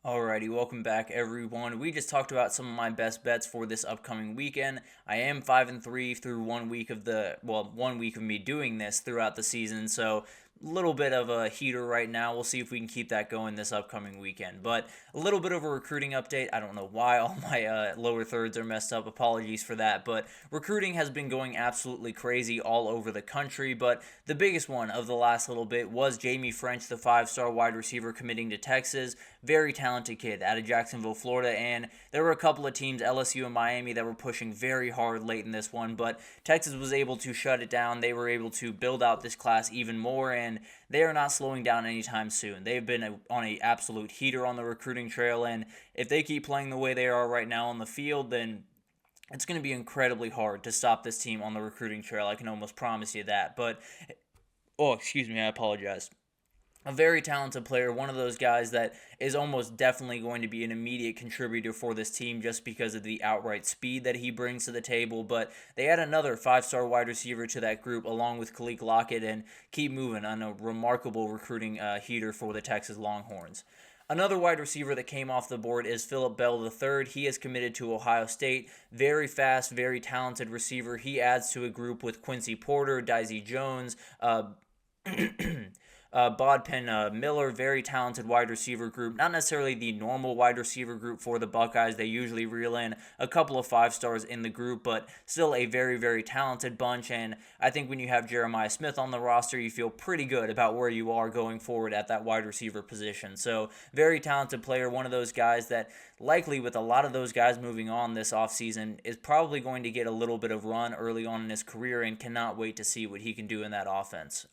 Alrighty, welcome back everyone. We just talked about some of my best bets for this upcoming weekend. I am 5-3 through 1 week of 1 week of me doing this throughout the season, so a little bit of a heater right now. We'll see if we can keep that going this upcoming weekend. But a little bit of a recruiting update. I don't know why all my lower thirds are messed up. Apologies for that. But recruiting has been going absolutely crazy all over the country. But the biggest one of the last little bit was Jamie French, the 5-star wide receiver committing to Texas. Very talented kid out of Jacksonville, Florida, and there were a couple of teams, LSU and Miami, that were pushing very hard late in this one, but Texas was able to shut it down. They were able to build out this class even more, and they are not slowing down anytime soon. They've been on an absolute heater on the recruiting trail, and if they keep playing the way they are right now on the field, then it's going to be incredibly hard to stop this team on the recruiting trail. I can almost promise you that. But, oh, excuse me, I apologize. A very talented player, one of those guys that is almost definitely going to be an immediate contributor for this team just because of the outright speed that he brings to the table. But they add another 5-star wide receiver to that group along with Khalil Lockett and keep moving on a remarkable recruiting heater for the Texas Longhorns. Another wide receiver that came off the board is Phillip Bell III. He is committed to Ohio State. Very fast, very talented receiver. He adds to a group with Quincy Porter, Daisy Jones, Bodpen Miller, very talented wide receiver group. Not necessarily the normal wide receiver group for the Buckeyes. They usually reel in a couple of 5-stars in the group, but still a very, very talented bunch. And I think when you have Jeremiah Smith on the roster, you feel pretty good about where you are going forward at that wide receiver position. So, very talented player, one of those guys that likely with a lot of those guys moving on this offseason is probably going to get a little bit of run early on in his career and cannot wait to see what he can do in that offense.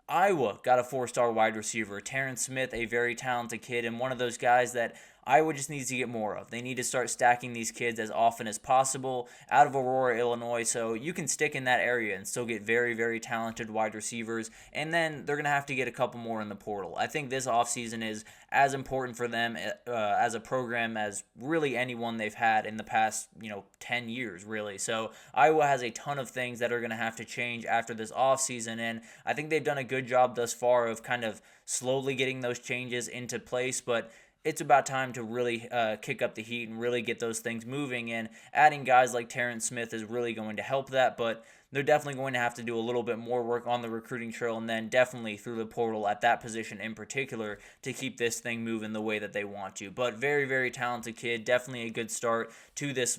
Iowa got a 4-star wide receiver, Terrence Smith, a very talented kid, and one of those guys that Iowa just needs to get more of. They need to start stacking these kids as often as possible out of Aurora, Illinois, so you can stick in that area and still get very, very talented wide receivers, and then they're going to have to get a couple more in the portal. I think this offseason is as important for them as a program as really anyone they've had in the past, 10 years, really. So Iowa has a ton of things that are going to have to change after this offseason, and I think they've done a good job thus far of kind of slowly getting those changes into place, but it's about time to really kick up the heat and really get those things moving, and adding guys like Terrence Smith is really going to help that, but they're definitely going to have to do a little bit more work on the recruiting trail and then definitely through the portal at that position in particular to keep this thing moving the way that they want to. But very, very talented kid, definitely a good start to this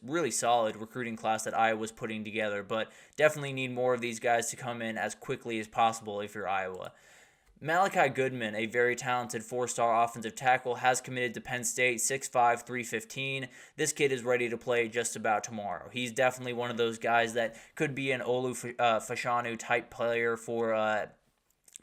really solid recruiting class that Iowa's putting together, but definitely need more of these guys to come in as quickly as possible if you're Iowa. Malachi Goodman, a very talented 4-star offensive tackle, has committed to Penn State, 6'5", 315. This kid is ready to play just about tomorrow. He's definitely one of those guys that could be an Olu Fashanu type player for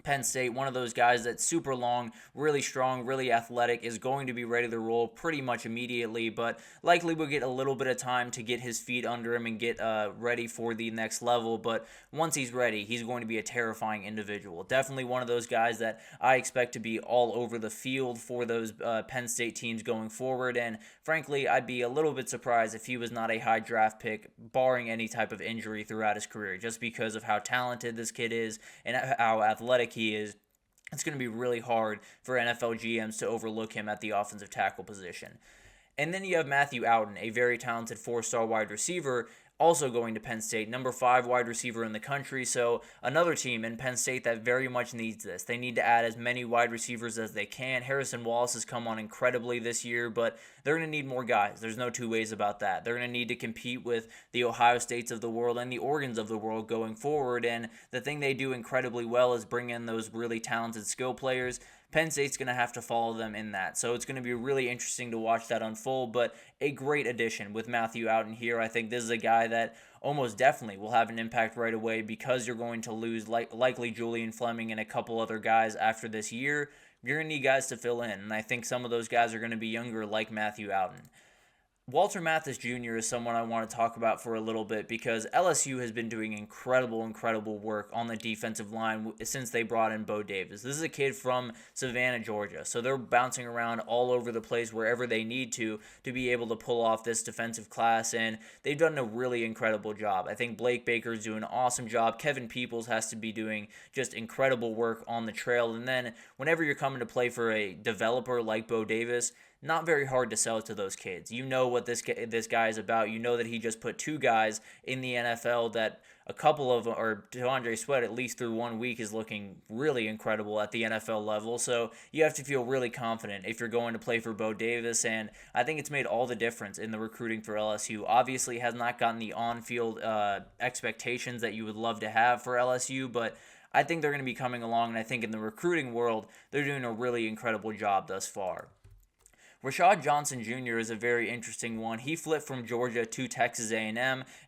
Penn State, one of those guys that's super long, really strong, really athletic, is going to be ready to roll pretty much immediately, but likely will get a little bit of time to get his feet under him and get ready for the next level. But once he's ready, he's going to be a terrifying individual. Definitely one of those guys that I expect to be all over the field for those Penn State teams going forward, and frankly, I'd be a little bit surprised if he was not a high draft pick, barring any type of injury throughout his career, just because of how talented this kid is and how athletic he is. It's going to be really hard for NFL GMs to overlook him at the offensive tackle position. And then you have Matthew Outen, a very talented 4-star wide receiver, also going to Penn State, number 5 wide receiver in the country. So another team in Penn State that very much needs this. They need to add as many wide receivers as they can. Harrison Wallace has come on incredibly this year, but they're going to need more guys. There's no two ways about that. They're going to need to compete with the Ohio States of the world and the Oregons of the world going forward. And the thing they do incredibly well is bring in those really talented skill players. Penn State's going to have to follow them in that. So it's going to be really interesting to watch that unfold, but a great addition with Matthew Outen here. I think this is a guy that almost definitely will have an impact right away because you're going to lose likely Julian Fleming and a couple other guys after this year. You're going to need guys to fill in, and I think some of those guys are going to be younger like Matthew Outen. Walter Mathis Jr. is someone I want to talk about for a little bit because LSU has been doing incredible work on the defensive line since they brought in Bo Davis. This is a kid from Savannah, Georgia, so they're bouncing around all over the place wherever they need to be able to pull off this defensive class, and they've done a really incredible job. I think Blake Baker's doing an awesome job. Kevin Peoples has to be doing just incredible work on the trail, and then whenever you're coming to play for a developer like Bo Davis, not very hard to sell to those kids. You know what this guy is about. You know that he just put two guys in the NFL that a couple of, or DeAndre Sweat at least through 1 week is looking really incredible at the NFL level. So you have to feel really confident if you're going to play for Bo Davis, and I think it's made all the difference in the recruiting for LSU. Obviously has not gotten the on-field expectations that you would love to have for LSU, but I think they're going to be coming along, and I think in the recruiting world, they're doing a really incredible job thus far. Rashad Johnson Jr. is a very interesting one. He flipped from Georgia to Texas A&M,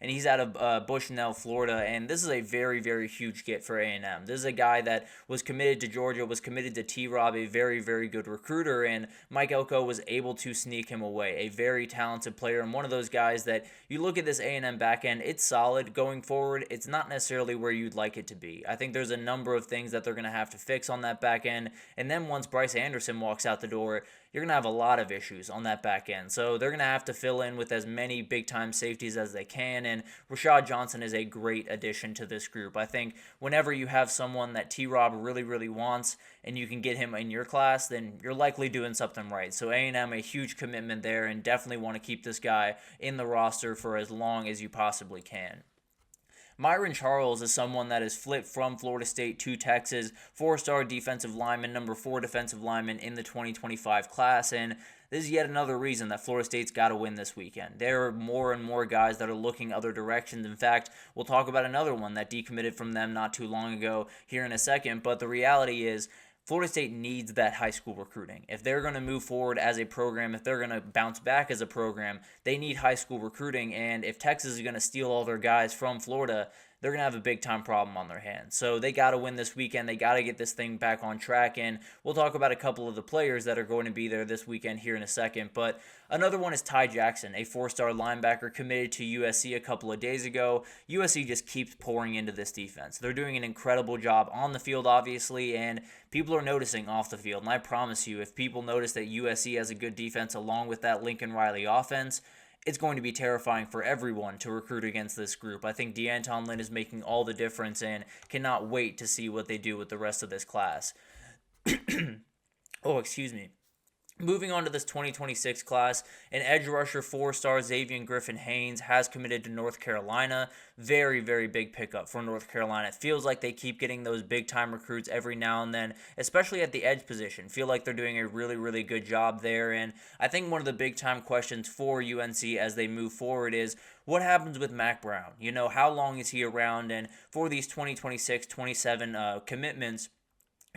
and he's out of Bushnell, Florida, and this is a very huge get for A&M. This is a guy that was committed to Georgia, was committed to T-Rob, a very good recruiter, and Mike Elko was able to sneak him away. A very talented player, and one of those guys that you look at this A&M back end, it's solid going forward. It's not necessarily where you'd like it to be. I think there's a number of things that they're going to have to fix on that back end, and then once Bryce Anderson walks out the door, you're going to have a lot of issues on that back end. So they're going to have to fill in with as many big-time safeties as they can, and Rashad Johnson is a great addition to this group. I think whenever you have someone that T-Rob really wants and you can get him in your class, then you're likely doing something right. So A&M, a huge commitment there, and definitely want to keep this guy in the roster for as long as you possibly can. Myron Charles is someone that has flipped from Florida State to Texas, 4-star defensive lineman, number 4 defensive lineman in the 2025 class, and this is yet another reason that Florida State's got to win this weekend. There are more and more guys that are looking other directions. In fact, we'll talk about another one that decommitted from them not too long ago here in a second, but the reality is Florida State needs that high school recruiting. If they're going to move forward as a program, if they're going to bounce back as a program, they need high school recruiting. And if Texas is going to steal all their guys from Florida, they're going to have a big-time problem on their hands. So they got to win this weekend. They got to get this thing back on track. And we'll talk about a couple of the players that are going to be there this weekend here in a second. But another one is Ty Jackson, a 4-star linebacker committed to USC a couple of days ago. USC just keeps pouring into this defense. They're doing an incredible job on the field, obviously, and people are noticing off the field. And I promise you, if people notice that USC has a good defense along with that Lincoln Riley offense, it's going to be terrifying for everyone to recruit against this group. I think DeAnton Lynn is making all the difference and cannot wait to see what they do with the rest of this class. Excuse me. Moving on to this 2026 class, an edge rusher 4-star Xavier Griffin Haynes has committed to North Carolina. Very big pickup for North Carolina. It feels like they keep getting those big-time recruits every now and then, especially at the edge position. Feel like they're doing a really good job there, and I think one of the big-time questions for UNC as they move forward is, what happens with Mac Brown? You know, how long is he around? And for these 2026, 27 commitments,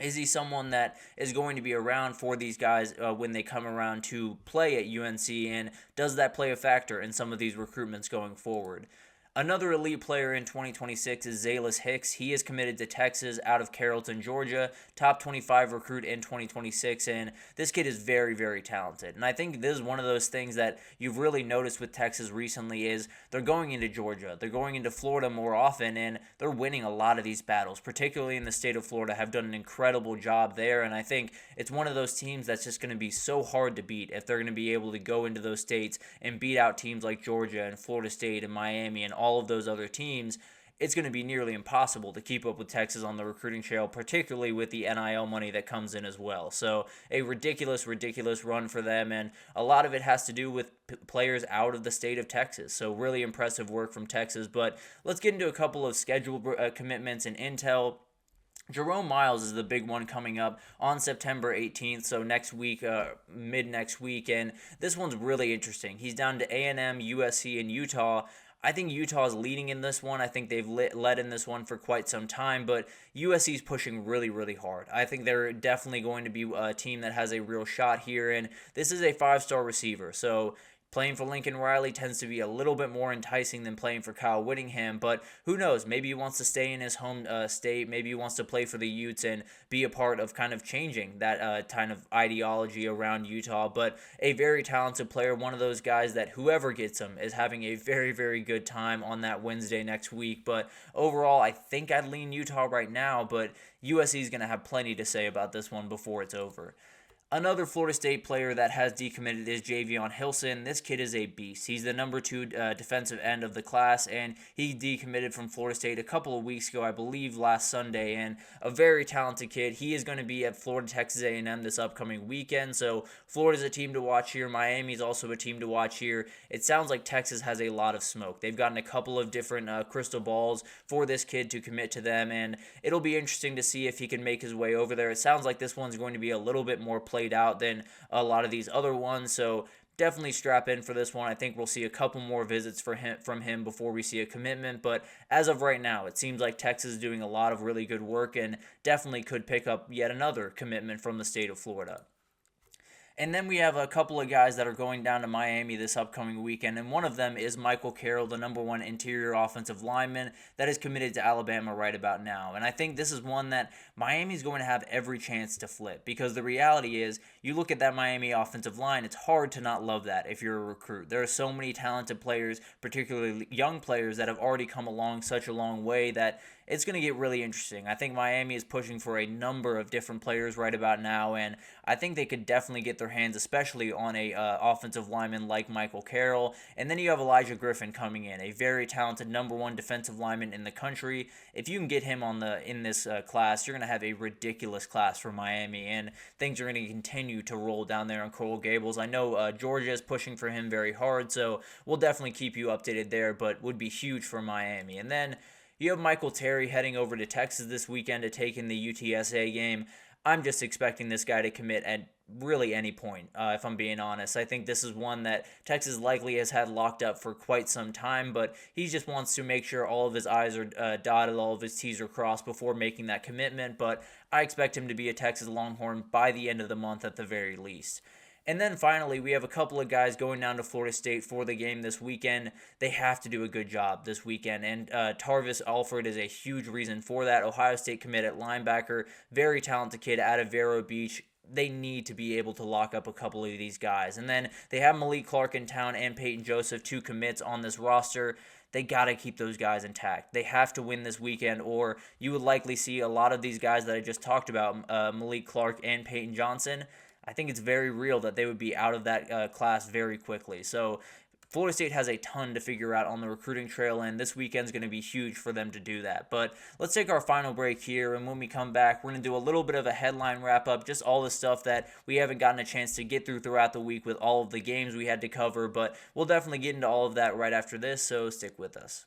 is he someone that is going to be around for these guys when they come around to play at UNC, and does that play a factor in some of these recruitments going forward? Another elite player in 2026 is Zaylus Hicks. He is committed to Texas out of Carrollton, Georgia. Top 25 recruit in 2026, and this kid is very talented. And I think this is one of those things that you've really noticed with Texas recently is they're going into Georgia. They're going into Florida more often, and they're winning a lot of these battles, particularly in the state of Florida, have done an incredible job there. And I think it's one of those teams that's just going to be so hard to beat if they're going to be able to go into those states and beat out teams like Georgia and Florida State and Miami and all of those other teams. It's going to be nearly impossible to keep up with Texas on the recruiting trail, particularly with the NIL money that comes in as well. So a ridiculous run for them, and a lot of it has to do with players out of the state of Texas. So really impressive work from Texas. But let's get into a couple of scheduled commitments and intel. Jerome Miles is the big one coming up on September 18th, so next week, mid-next week, and this one's really interesting. He's down to A&M, USC, and Utah. I think Utah is leading in this one. I think they've led in this one for quite some time, but USC is pushing really hard. I think they're definitely going to be a team that has a real shot here, and this is a 5-star receiver. So Playing for Lincoln Riley tends to be a little bit more enticing than playing for Kyle Whittingham, but who knows? Maybe he wants to stay in his home state. Maybe he wants to play for the Utes and be a part of kind of changing that kind of ideology around Utah. But a very talented player, one of those guys that whoever gets him is having a very, very good time on that Wednesday next week. But overall, I think I'd lean Utah right now, but USC is going to have plenty to say about this one before it's over. Another Florida State player that has decommitted is Javion Hilson. This kid is a beast. He's the number 2 defensive end of the class, and he decommitted from Florida State a couple of weeks ago, I believe last Sunday, and a very talented kid. He is going to be at Florida Texas A&M this upcoming weekend, so Florida's a team to watch here. Miami's also a team to watch here. It sounds like Texas has a lot of smoke. They've gotten a couple of different crystal balls for this kid to commit to them, and it'll be interesting to see if he can make his way over there. It sounds like this one's going to be a little bit more played out than a lot of these other ones, so definitely strap in for this one. I think we'll see a couple more visits from him before we see a commitment, but as of right now, it seems like Texas is doing a lot of really good work and definitely could pick up yet another commitment from the state of Florida. And then we have a couple of guys that are going down to Miami this upcoming weekend, and one of them is Michael Carroll, the number 1 interior offensive lineman that is committed to Alabama right about now. And I think this is one that Miami's going to have every chance to flip, because the reality is, you look at that Miami offensive line, it's hard to not love that if you're a recruit. There are so many talented players, particularly young players, that have already come along such a long way that it's going to get really interesting. I think Miami is pushing for a number of different players right about now, and I think they could definitely get their hands, especially on a offensive lineman like Michael Carroll. And then you have Elijah Griffin coming in, a very talented number 1 defensive lineman in the country. If you can get him in this class, you're going to have a ridiculous class for Miami, and things are going to continue to roll down there in Coral Gables. I know Georgia is pushing for him very hard, so we'll definitely keep you updated there, but would be huge for Miami. And then you have Michael Terry heading over to Texas this weekend to take in the UTSA game. I'm just expecting this guy to commit at really any point, if I'm being honest. I think this is one that Texas likely has had locked up for quite some time, but he just wants to make sure all of his I's are dotted, all of his T's are crossed before making that commitment, but I expect him to be a Texas Longhorn by the end of the month at the very least. And then finally, we have a couple of guys going down to Florida State for the game this weekend. They have to do a good job this weekend, and Tarvis Alford is a huge reason for that. Ohio State commit at linebacker, very talented kid out of Vero Beach. They need to be able to lock up a couple of these guys. And then they have Malik Clark in town and Peyton Joseph, 2 commits on this roster. They got to keep those guys intact. They have to win this weekend, or you would likely see a lot of these guys that I just talked about, Malik Clark and Peyton Johnson. I think it's very real that they would be out of that class very quickly. So Florida State has a ton to figure out on the recruiting trail, and this weekend's going to be huge for them to do that. But let's take our final break here, and when we come back, we're going to do a little bit of a headline wrap-up, just all the stuff that we haven't gotten a chance to get through throughout the week with all of the games we had to cover, but we'll definitely get into all of that right after this, so stick with us.